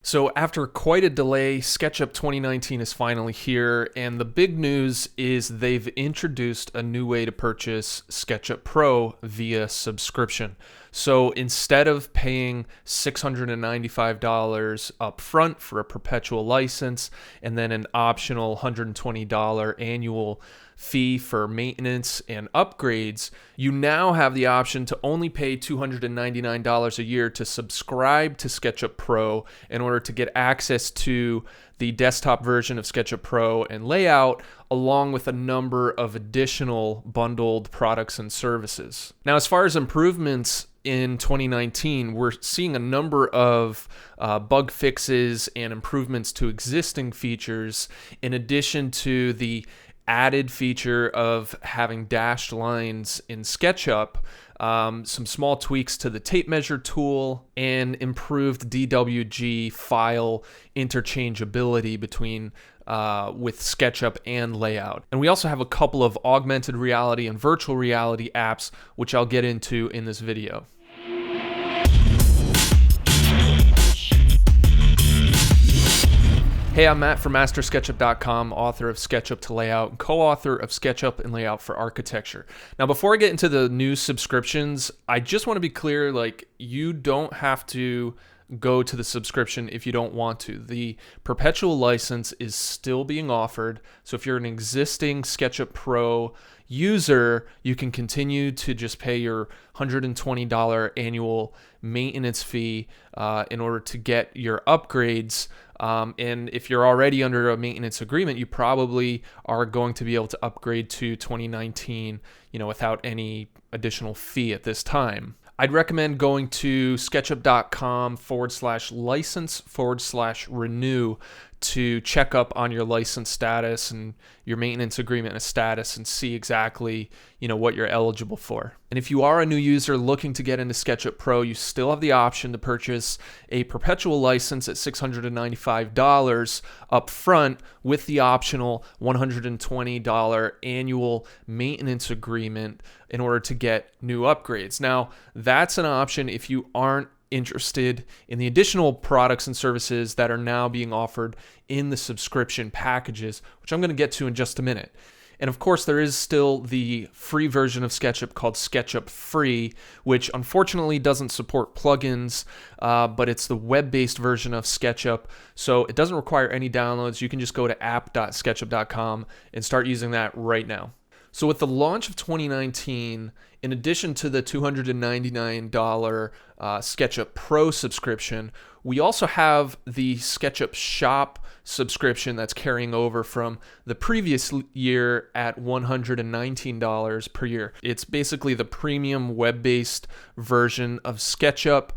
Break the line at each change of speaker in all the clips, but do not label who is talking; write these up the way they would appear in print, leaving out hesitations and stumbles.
So after quite a delay, SketchUp 2019 is finally here, and the big news is they've introduced a new way to purchase SketchUp Pro via subscription. So instead of paying $695 up front for a perpetual license and then an optional $120 annual fee for maintenance and upgrades, you now have the option to only pay $299 a year to subscribe to SketchUp Pro in order to get access to the desktop version of SketchUp Pro and Layout, along with a number of additional bundled products and services. Now, as far as improvements in 2019, we're seeing a number of bug fixes and improvements to existing features, in addition to the added feature of having dashed lines in SketchUp, some small tweaks to the tape measure tool, and improved DWG file interchangeability between with SketchUp and Layout. And we also have a couple of augmented reality and virtual reality apps, which I'll get into in this video. Hey, I'm Matt from MasterSketchup.com, author of SketchUp to Layout, and co-author of SketchUp and Layout for Architecture. Now, before I get into the new subscriptions, I just want to be clear, you don't have to go to the subscription if you don't want to. The Perpetual license is still being offered, so if you're an existing SketchUp Pro user, you can continue to just pay your $120 annual maintenance fee in order to get your upgrades. And if you're already under a maintenance agreement, you probably are going to be able to upgrade to 2019, without any additional fee at this time. I'd recommend going to sketchup.com/license/renew to check up on your license status and your maintenance agreement status and see exactly, what you're eligible for. And if you are a new user looking to get into SketchUp Pro, you still have the option to purchase a perpetual license at $695 up front with the optional $120 annual maintenance agreement in order to get new upgrades. Now, that's an option if you aren't interested in the additional products and services that are now being offered in the subscription packages, which I'm going to get to in just a minute. And of course, there is still the free version of SketchUp called SketchUp Free, which unfortunately doesn't support plugins, but it's the web-based version of SketchUp, so it doesn't require any downloads. You can just go to app.sketchup.com and start using that right now. So with the launch of 2019, in addition to the $299 SketchUp Pro subscription, we also have the SketchUp Shop subscription that's carrying over from the previous year at $119 per year. It's basically the premium web-based version of SketchUp.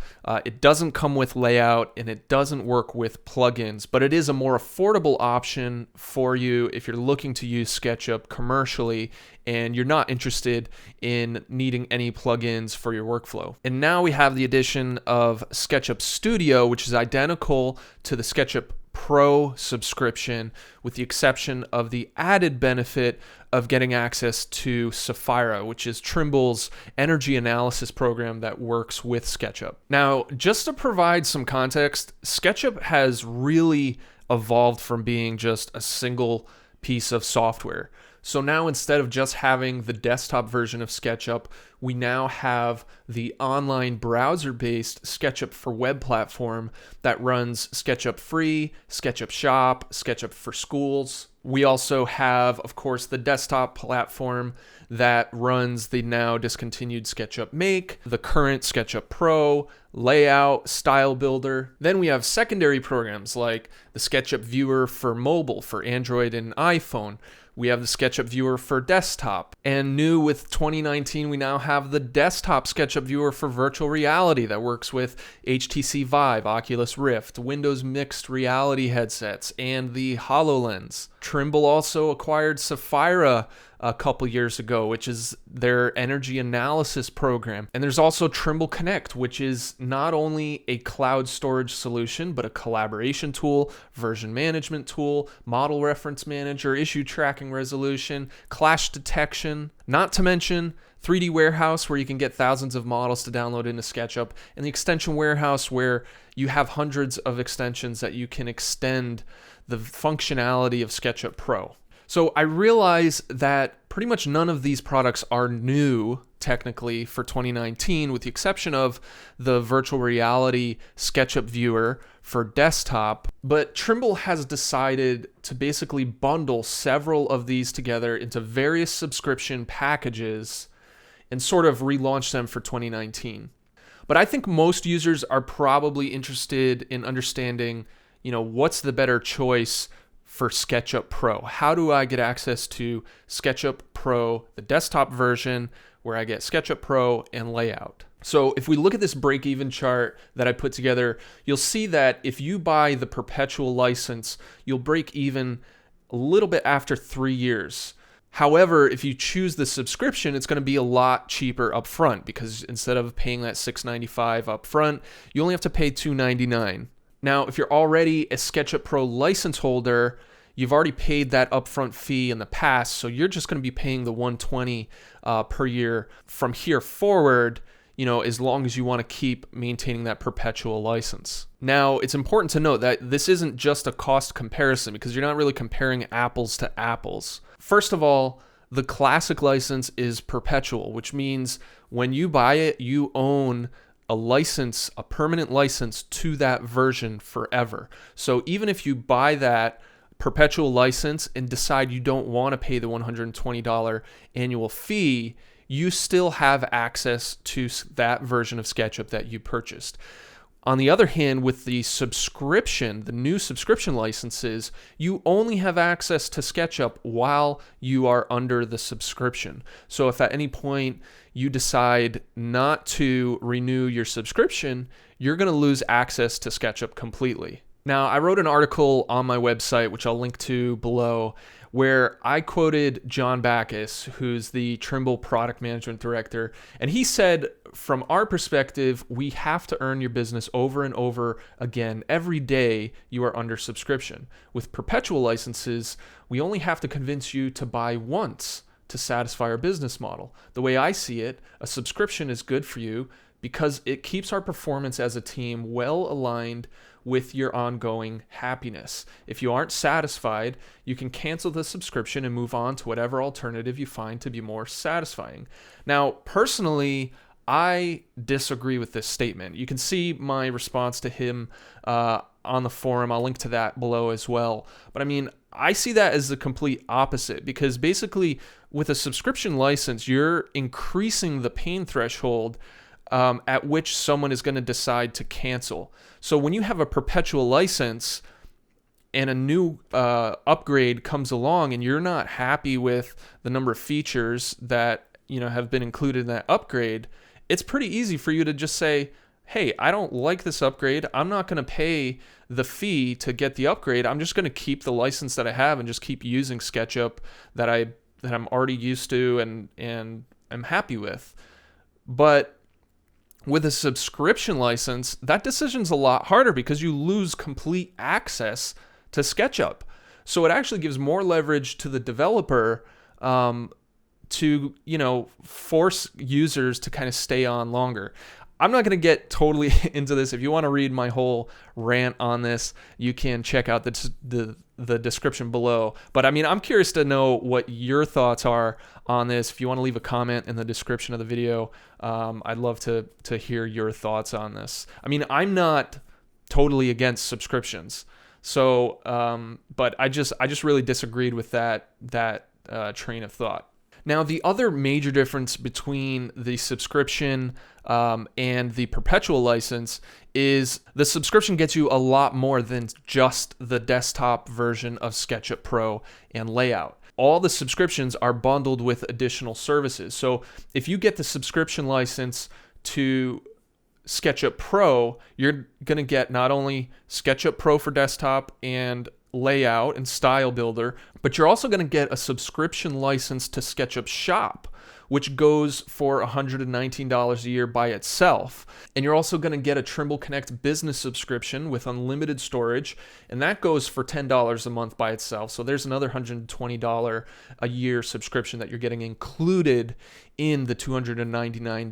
It doesn't come with Layout and it doesn't work with plugins, but it is a more affordable option for you if you're looking to use SketchUp commercially and you're not interested in needing any plugins for your workflow. And now we have the addition of SketchUp Studio, which is identical to the SketchUp Pro subscription, with the exception of the added benefit of getting access to Sapphira, which is Trimble's energy analysis program that works with SketchUp. Now, just to provide some context, SketchUp has really evolved from being just a single piece of software. So now, instead of just having the desktop version of SketchUp, we now have the online browser-based SketchUp for Web platform that runs SketchUp Free, SketchUp Shop, SketchUp for Schools. We also have, of course, the desktop platform that runs the now discontinued SketchUp Make, the current SketchUp Pro, Layout, Style Builder. Then we have secondary programs like the SketchUp Viewer for mobile, for Android and iPhone. We have the SketchUp Viewer for desktop. And new with 2019, we now have the desktop SketchUp Viewer for virtual reality that works with HTC Vive, Oculus Rift, Windows Mixed Reality headsets, and the HoloLens. Trimble also acquired Sapphira a couple years ago, which is their energy analysis program. And there's also Trimble Connect, which is not only a cloud storage solution, but a collaboration tool, version management tool, model reference manager, issue tracking resolution, clash detection, not to mention 3D Warehouse, where you can get thousands of models to download into SketchUp, and the Extension Warehouse, where you have hundreds of extensions that you can extend the functionality of SketchUp Pro. So I realize that pretty much none of these products are new technically for 2019, with the exception of the virtual reality SketchUp viewer for desktop. But Trimble has decided to basically bundle several of these together into various subscription packages and sort of relaunch them for 2019. But I think most users are probably interested in understanding, what's the better choice for SketchUp Pro? How do I get access to SketchUp Pro, the desktop version, where I get SketchUp Pro and layout? So if we look at this break-even chart that I put together, you'll see that if you buy the Perpetual license, you'll break even a little bit after 3 years. However, if you choose the subscription, it's going to be a lot cheaper upfront, because instead of paying that $695 upfront, you only have to pay $299. Now, if you're already a SketchUp Pro license holder, you've already paid that upfront fee in the past, so you're just going to be paying the $120 per year from here forward, as long as you want to keep maintaining that Perpetual license. Now, it's important to note that this isn't just a cost comparison, because you're not really comparing apples to apples. First of all, the classic license is Perpetual, which means when you buy it, you own a license, a permanent license to that version forever. So even if you buy that Perpetual license and decide you don't want to pay the $120 annual fee, you still have access to that version of SketchUp that you purchased. On the other hand, with the subscription, the new subscription licenses, you only have access to SketchUp while you are under the subscription. So if at any point you decide not to renew your subscription, you're going to lose access to SketchUp completely. Now, I wrote an article on my website, which I'll link to below, where I quoted John Backus, who's the Trimble product management director, and he said, from our perspective, we have to earn your business over and over again every day you are under subscription. With Perpetual licenses, we only have to convince you to buy once to satisfy our business model. The way I see it, a subscription is good for you because it keeps our performance as a team well aligned with your ongoing happiness. If you aren't satisfied, you can cancel the subscription and move on to whatever alternative you find to be more satisfying. Now, personally, I disagree with this statement. You can see my response to him on the forum. I'll link to that below as well. But I mean, I see that as the complete opposite, because basically with a subscription license, you're increasing the pain threshold at which someone is going to decide to cancel. So when you have a Perpetual license and a new upgrade comes along and you're not happy with the number of features that have been included in that upgrade, it's pretty easy for you to just say, hey, I don't like this upgrade. I'm not going to pay the fee to get the upgrade. I'm just going to keep the license that I have and just keep using SketchUp that I'm already used to and I'm happy with. But with a subscription license, that decision's a lot harder because you lose complete access to SketchUp. So it actually gives more leverage to the developer to force users to kind of stay on longer. I'm not going to get totally into this. If you want to read my whole rant on this, you can check out the description below. But I mean, I'm curious to know what your thoughts are on this. If you want to leave a comment in the description of the video, I'd love to hear your thoughts on this. I mean, I'm not totally against subscriptions. So, but I just really disagreed with that train of thought. Now, the other major difference between the subscription and the Perpetual license is the subscription gets you a lot more than just the desktop version of SketchUp Pro and Layout. All the subscriptions are bundled with additional services. So if you get the subscription license to SketchUp Pro, you're going to get not only SketchUp Pro for desktop and layout and style builder, but you're also going to get a subscription license to SketchUp Shop, which goes for $119 a year by itself. And you're also going to get a Trimble Connect business subscription with unlimited storage, and that goes for $10 a month by itself. So there's another $120 a year subscription that you're getting included in the $299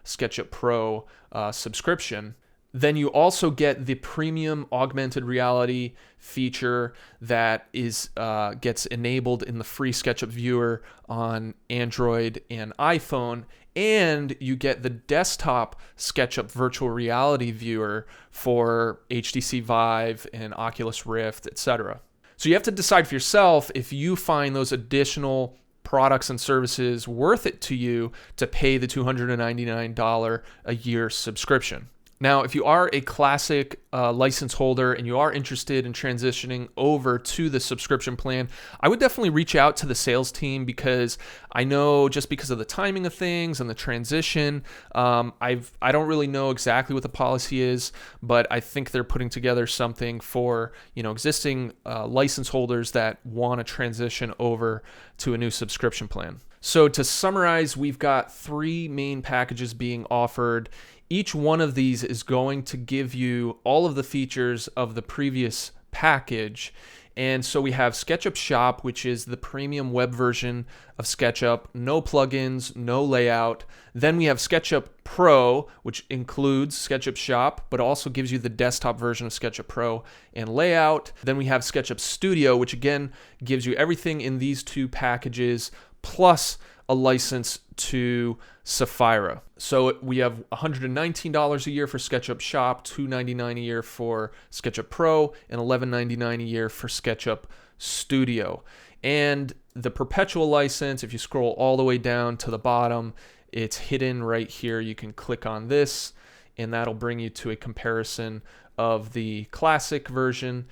SketchUp Pro subscription. Then you also get the premium augmented reality feature that gets enabled in the free SketchUp viewer on Android and iPhone, and you get the desktop SketchUp virtual reality viewer for HTC Vive and Oculus Rift, etc. So you have to decide for yourself if you find those additional products and services worth it to you to pay the $299 a year subscription. Now, if you are a classic license holder and you are interested in transitioning over to the subscription plan, I would definitely reach out to the sales team, because I know just because of the timing of things and the transition, I don't really know exactly what the policy is, but I think they're putting together something for existing license holders that want to transition over to a new subscription plan. So to summarize, we've got 3 main packages being offered. Each one of these is going to give you all of the features of the previous package. And so we have SketchUp Shop, which is the premium web version of SketchUp, no plugins, no layout. Then we have SketchUp Pro, which includes SketchUp Shop, but also gives you the desktop version of SketchUp Pro and layout. Then we have SketchUp Studio, which again gives you everything in these 2 packages, plus a license to Sapphira. So we have $119 a year for SketchUp Shop, $299 a year for SketchUp Pro, and $11.99 a year for SketchUp Studio. And the Perpetual license, if you scroll all the way down to the bottom, it's hidden right here. You can click on this, and that'll bring you to a comparison of the classic version,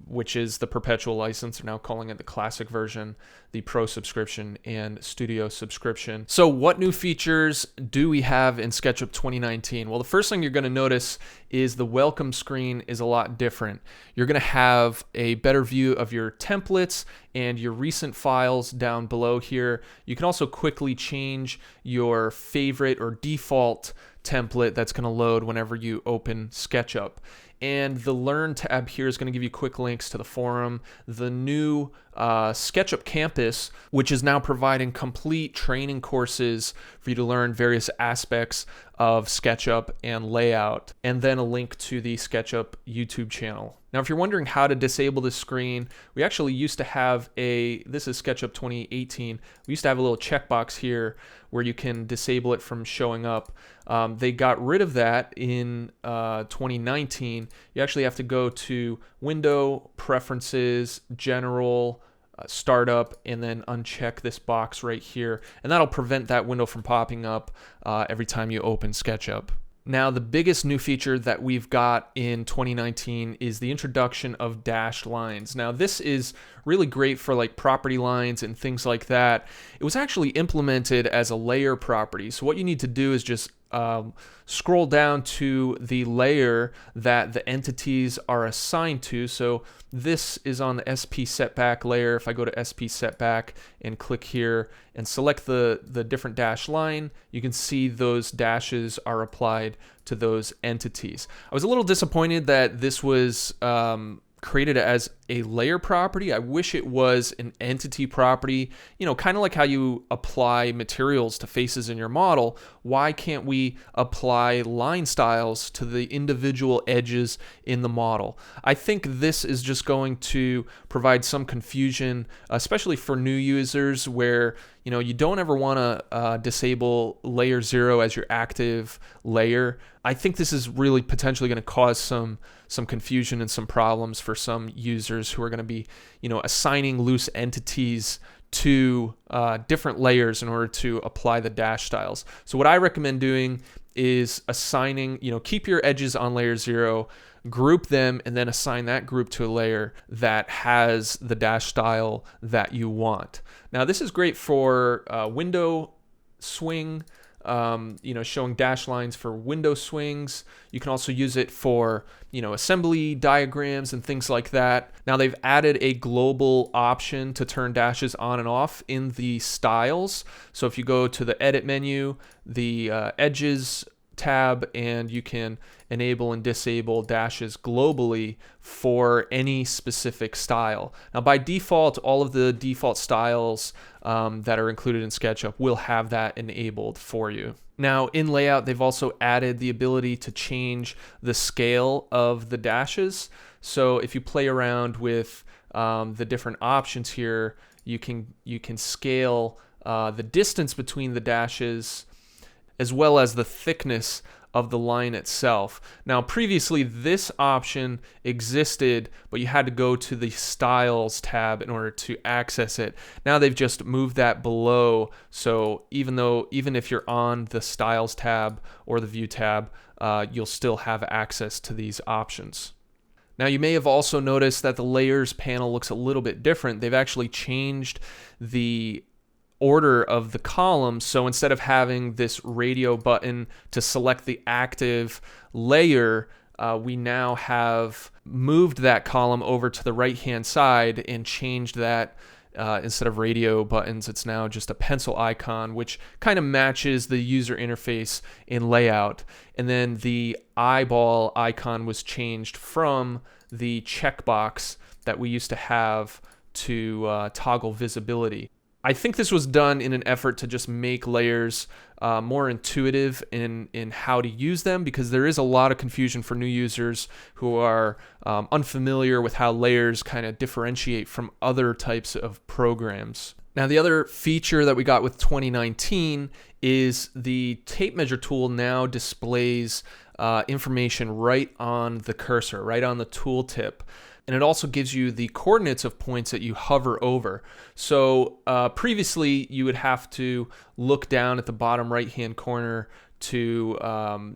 which is the Perpetual license. They're now calling it the classic version, the Pro subscription, and Studio subscription. So what new features do we have in SketchUp 2019? Well, the first thing you're going to notice is the welcome screen is a lot different. You're going to have a better view of your templates and your recent files down below here. You can also quickly change your favorite or default template that's going to load whenever you open SketchUp. And the Learn tab here is going to give you quick links to the forum. The new SketchUp Campus, which is now providing complete training courses for you to learn various aspects of SketchUp and layout, and then a link to the SketchUp YouTube channel. Now, if you're wondering how to disable this screen, we actually used to have this is SketchUp 2018. We used to have a little checkbox here where you can disable it from showing up. They got rid of that in 2019. You actually have to go to Window, Preferences, General, Startup, and then uncheck this box right here. And that'll prevent that window from popping up every time you open SketchUp. Now, the biggest new feature that we've got in 2019 is the introduction of dashed lines. Now, this is really great for like property lines and things like that. It was actually implemented as a layer property. So what you need to do is just scroll down to the layer that the entities are assigned to. So this is on the SP setback layer. If I go to SP setback and click here and select the different dash line, you can see those dashes are applied to those entities. I was a little disappointed that this was created as a layer property. I wish it was an entity property, kind of like how you apply materials to faces in your model. Why can't we apply line styles to the individual edges in the model? I think this is just going to provide some confusion, especially for new users where you don't ever want to disable layer 0 as your active layer. I think this is really potentially going to cause some confusion and some problems for some users who are going to be, assigning loose entities to different layers in order to apply the dash styles. So what I recommend doing is assigning, keep your edges on layer 0, group them, and then assign that group to a layer that has the dash style that you want. Now, this is great for window swing showing dash lines for window swings. You can also use it for, assembly diagrams and things like that. Now they've added a global option to turn dashes on and off in the styles. So if you go to the edit menu, the edges tab, and you can enable and disable dashes globally for any specific style. Now by default, all of the default styles that are included in SketchUp will have that enabled for you. Now in layout, they've also added the ability to change the scale of the dashes. So if you play around with the different options here, you can scale the distance between the dashes as well as the thickness of the line itself. Now previously this option existed, but you had to go to the Styles tab in order to access it. Now they've just moved that below, so even if you're on the Styles tab or the View tab, you'll still have access to these options. Now you may have also noticed that the Layers panel looks a little bit different. They've actually changed the order of the columns. So instead of having this radio button to select the active layer, we now have moved that column over to the right hand side and changed that. Instead of radio buttons, it's now just a pencil icon, which kind of matches the user interface in layout. And then the eyeball icon was changed from the checkbox that we used to have to toggle visibility. I think this was done in an effort to just make layers more intuitive in how to use them, because there is a lot of confusion for new users who are unfamiliar with how layers kind of differentiate from other types of programs. Now, the other feature that we got with 2019 is the tape measure tool now displays information right on the cursor, right on the tooltip. And it also gives you the coordinates of points that you hover over. So previously you would have to look down at the bottom right hand corner to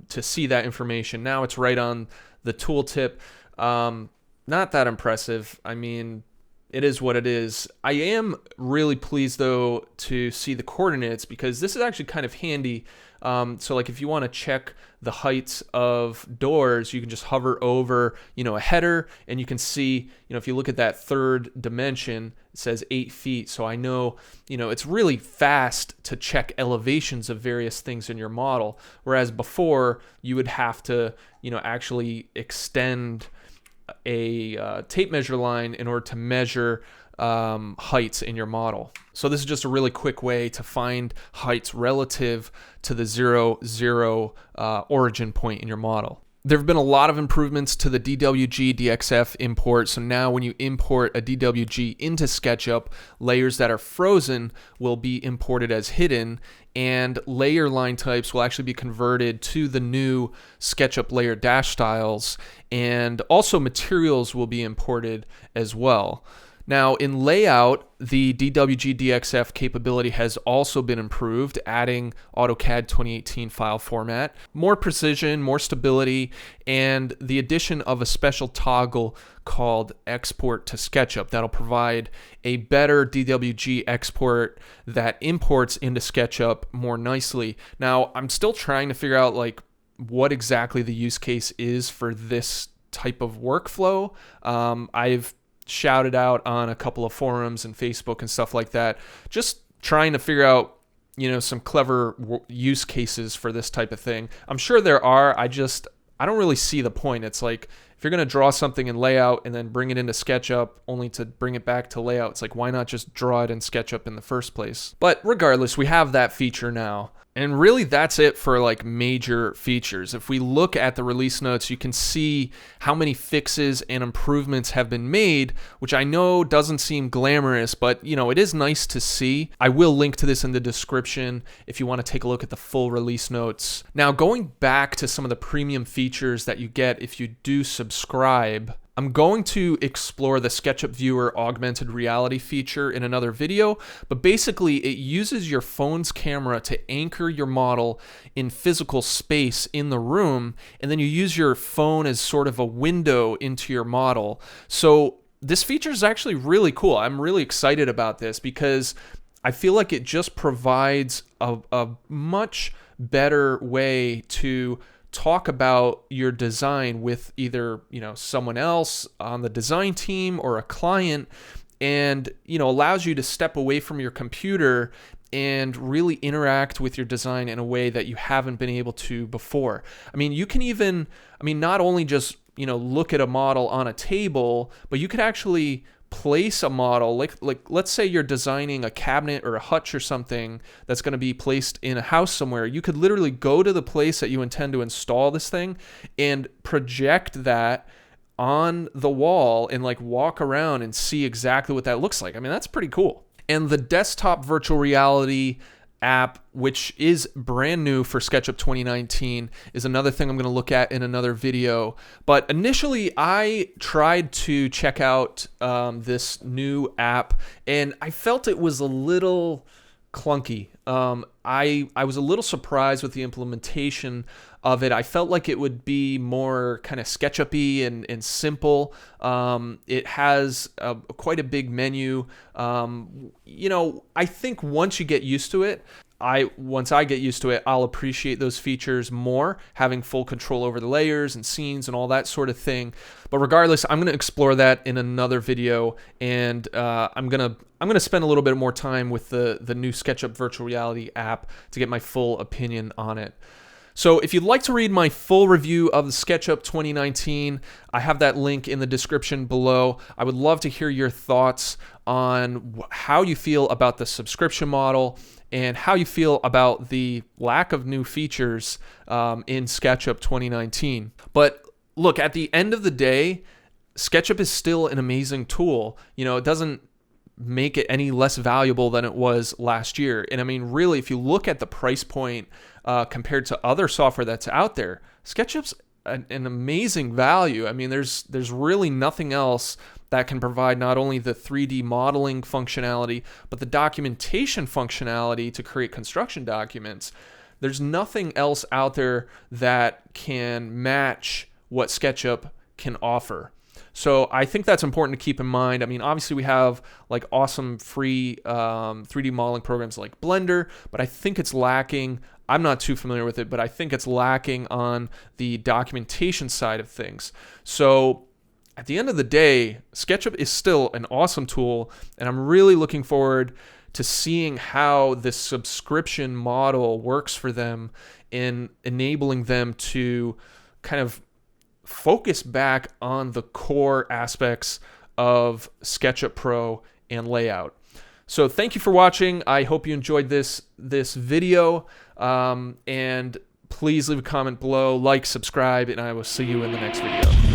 see that information. Now it's right on the tooltip. Not that impressive. I mean, it is what it is. I am really pleased though to see the coordinates, because this is actually kind of handy. So like if you want to check the heights of doors, you can just hover over, a header, and you can see, if you look at that third dimension, it says 8 feet. So I know, it's really fast to check elevations of various things in your model. Whereas before you would have to, actually extend a tape measure line in order to measure heights in your model. So this is just a really quick way to find heights relative to the 0, 0 origin point in your model. There have been a lot of improvements to the DWG DXF import. So now when you import a DWG into SketchUp, layers that are frozen will be imported as hidden, and layer line types will actually be converted to the new SketchUp layer dash styles, and also materials will be imported as well. Now in layout, the DWG DXF capability has also been improved, adding AutoCAD 2018 file format, more precision, more stability, and the addition of a special toggle called Export to SketchUp that'll provide a better DWG export that imports into SketchUp more nicely. Now, I'm still trying to figure out what exactly the use case is for this type of workflow. I've shouted out on a couple of forums and Facebook and stuff like that, just trying to figure out, some clever use cases for this type of thing. I'm sure there are. I don't really see the point. It's like, if you're going to draw something in layout and then bring it into SketchUp only to bring it back to layout, it's like, why not just draw it in SketchUp in the first place? But regardless, we have that feature now. And really, that's it for major features. If we look at the release notes, you can see how many fixes and improvements have been made, which I know doesn't seem glamorous, but it is nice to see. I will link to this in the description if you want to take a look at the full release notes. Now, going back to some of the premium features that you get if you do subscribe, I'm going to explore the SketchUp Viewer augmented reality feature in another video, but basically it uses your phone's camera to anchor your model in physical space in the room, and then you use your phone as sort of a window into your model. So this feature is actually really cool. I'm really excited about this because I feel like it just provides a much better way to talk about your design with either, someone else on the design team or a client, and, allows you to step away from your computer and really interact with your design in a way that you haven't been able to before. I mean, you can even, not only just, look at a model on a table, but you could actually place a model, like let's say you're designing a cabinet or a hutch or something that's going to be placed in a house somewhere. You could literally go to the place that you intend to install this thing and project that on the wall and like walk around and see exactly what that looks like. I mean, that's pretty cool. And the desktop virtual reality app, which is brand new for SketchUp 2019, is another thing I'm going to look at in another video. But initially, I tried to check out this new app, and I felt it was a little clunky. I was a little surprised with the implementation of it. I felt like it would be more kind of SketchUp-y and simple. It has quite a big menu. I think once you get used to it, once I get used to it, I'll appreciate those features more, having full control over the layers and scenes and all that sort of thing. But regardless, I'm going to explore that in another video, and I'm gonna spend a little bit more time with the new SketchUp virtual reality app to get my full opinion on it. So if you'd like to read my full review of the SketchUp 2019, I have that link in the description below. I would love to hear your thoughts on how you feel about the subscription model and how you feel about the lack of new features in SketchUp 2019. But look, at the end of the day, SketchUp is still an amazing tool. It doesn't make it any less valuable than it was last year. And I mean, really, if you look at the price point compared to other software that's out there, SketchUp's an amazing value. I mean, there's really nothing else that can provide not only the 3D modeling functionality, but the documentation functionality to create construction documents. There's nothing else out there that can match what SketchUp can offer. So I think that's important to keep in mind. I mean, obviously we have like awesome free 3D modeling programs like Blender, but I think it's lacking. I'm not too familiar with it, but I think it's lacking on the documentation side of things. So at the end of the day, SketchUp is still an awesome tool, and I'm really looking forward to seeing how this subscription model works for them in enabling them to kind of focus back on the core aspects of SketchUp Pro and layout. So thank you for watching. I hope you enjoyed this video, and please leave a comment below, like, subscribe, and I will see you in the next video.